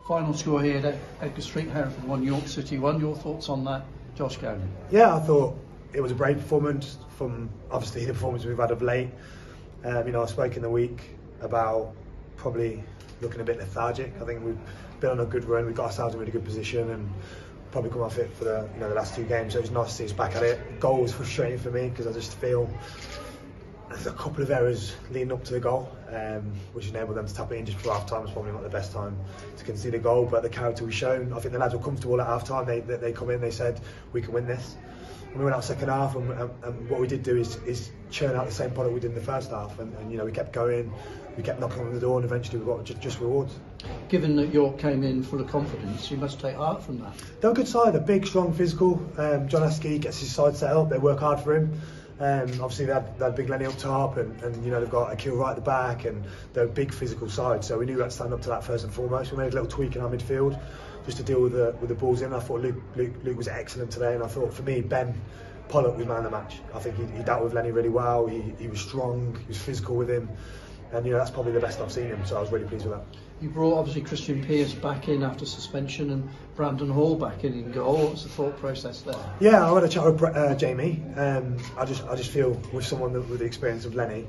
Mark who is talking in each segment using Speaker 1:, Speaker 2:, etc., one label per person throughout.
Speaker 1: Final score here at Edgar Street, Hereford 1, York City 1. Your thoughts on that, Josh Gowden?
Speaker 2: Yeah, I thought it was a brave performance from obviously the performance we've had of late. I spoke in the week about probably looking a bit lethargic. I think we've been on a good run. We've got ourselves in a really good position and probably come off it for the last 2 games. So it's nice to see us back at it. Goal was frustrating for me because I just feel there's a couple of errors leading up to the goal, which enabled them to tap it in just before half time. It's probably not the best time to concede a goal, but the character we've shown, I think the lads were comfortable at half time. They come in, they said we can win this. And we went out second half, and what we did do is churn out the same product we did in the first half, and we kept going, we kept knocking on the door, and eventually we got just rewards. Given
Speaker 1: that York came in full of confidence, you must take heart from that.
Speaker 2: They're a good side, they're big, strong, physical. John Askey gets his side set up, they work hard for him. Obviously they had Big Lenny up top, and they've got Akil right at the back, and they're a big physical side, so we knew we had to stand up to that first and foremost. We made a little tweak in our midfield just to deal with the balls in. I thought Luke was excellent today, and I thought for me Ben Pollock was man of the match. I think he dealt with Lenny really well. He was strong, he was physical with him, and that's probably the best I've seen him, so I was really pleased with that.
Speaker 1: You brought obviously Christian Pearce back in after suspension and Brandon Hall back in goal. What's the thought process there?
Speaker 2: Yeah, I had a chat with Jamie. I just feel with someone with the experience of Lenny,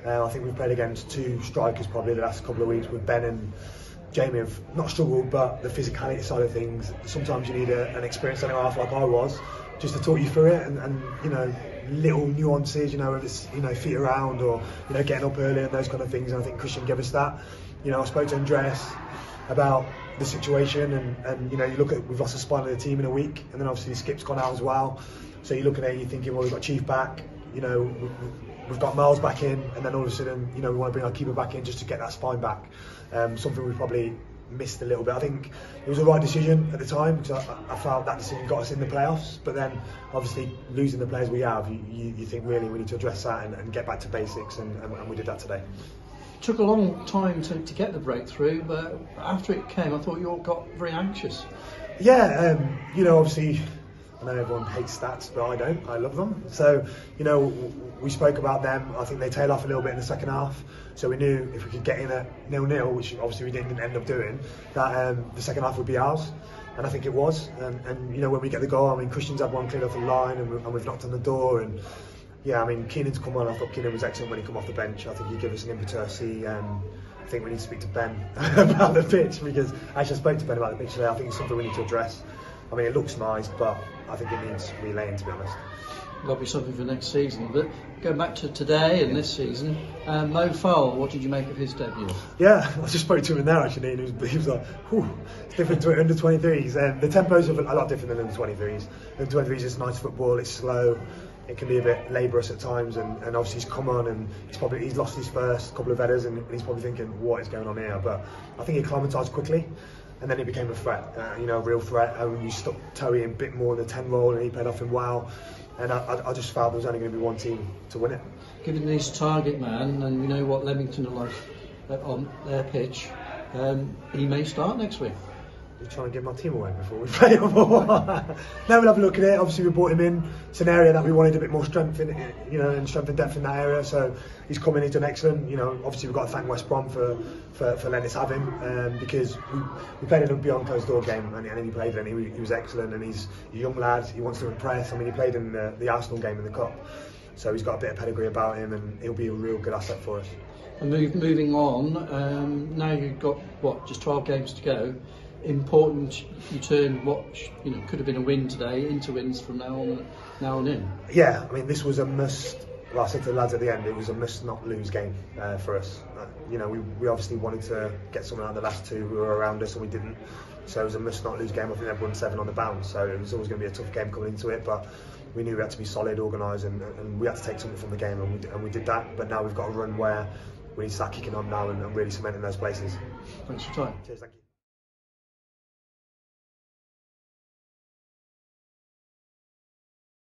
Speaker 2: I think we've played against 2 strikers probably the last couple of weeks, with Ben and Jamie have not struggled, but the physicality side of things, sometimes you need an experienced centre half like I was, just to talk you through it, and little nuances, whether it's feet around or getting up early and those kind of things. And I think Christian gave us that. I spoke to Andreas about the situation, and you look at, we've lost a spine of the team in a week, and then obviously Skip's gone out as well. So you're looking at it, you're thinking, well, we've got Chief back, we've got Miles back in, and then all of a sudden, we want to bring our keeper back in just to get that spine back. Something we probably missed a little bit. I think it was the right decision at the time, because I felt that decision got us in the playoffs, but then obviously losing the players we have, you think really we need to address that and get back to basics, and we did that today.
Speaker 1: It took a long time to get the breakthrough, but after it came I thought you all got very anxious.
Speaker 2: Yeah, obviously I know everyone hates stats, but I don't. I love them. So, we spoke about them. I think they tailed off a little bit in the second half. So we knew if we could get in at 0-0, which obviously we didn't end up doing, that the second half would be ours. And I think it was. And when we get the goal, Christian's had one cleared off the line, and we've knocked on the door. And yeah, Keenan's come on. I thought Keenan was excellent when he came off the bench. I think he gave us an impetus. I think we need to speak to Ben about the pitch, because I actually spoke to Ben about the pitch today. I think it's something we need to address. It looks nice, but I think it needs relaying, to be honest.
Speaker 1: There'll be something for next season. But going back to today and this season, Mo Fowle, what did you make of his debut?
Speaker 2: Yeah, I just spoke to him in there actually, and he was like, whew, it's different to under 23s. The tempos are a lot different than under 23s. Under 23s is nice football, it's slow, it can be a bit laborious at times, and obviously he's come on and he's lost his first couple of headers, and he's probably thinking, what is going on here? But I think he acclimatised quickly. And then he became a threat, a real threat. And you stuck Towie in a bit more in the 10 role, and he played off him well. And I just felt there was only going to be one team to win it.
Speaker 1: Given his target man, and we know what Leamington are like on their pitch, he may start next week.
Speaker 2: You're trying to get my team away before we play them. Now we'll have a look at it. Obviously we brought him in. It's an area that we wanted a bit more strength in, and strength and depth in that area. So he's come in, he's done excellent. Obviously we've got to thank West Brom for letting us have him, because we played in a beyond closed door game, and he played, and he was excellent. And he's a young lad. He wants to impress. He played in the Arsenal game in the cup, so he's got a bit of pedigree about him, and he'll be a real good asset for us.
Speaker 1: And moving on, now you've got just 12 games to go. Important you turn what could have been a win today into wins from now on in.
Speaker 2: Yeah, this was a must. Well, I said to the lads at the end, it was a must not lose game for us. We obviously wanted to get something out of the last 2 who were around us, and we didn't. So it was a must not lose game. I think they've won 7 on the bounce, so it was always going to be a tough game coming into it. But we knew we had to be solid, organised, and we had to take something from the game, and we did that. But now we've got a run where we need to start kicking on now and really cementing those places.
Speaker 1: Thanks for your time.
Speaker 2: Cheers, thank you.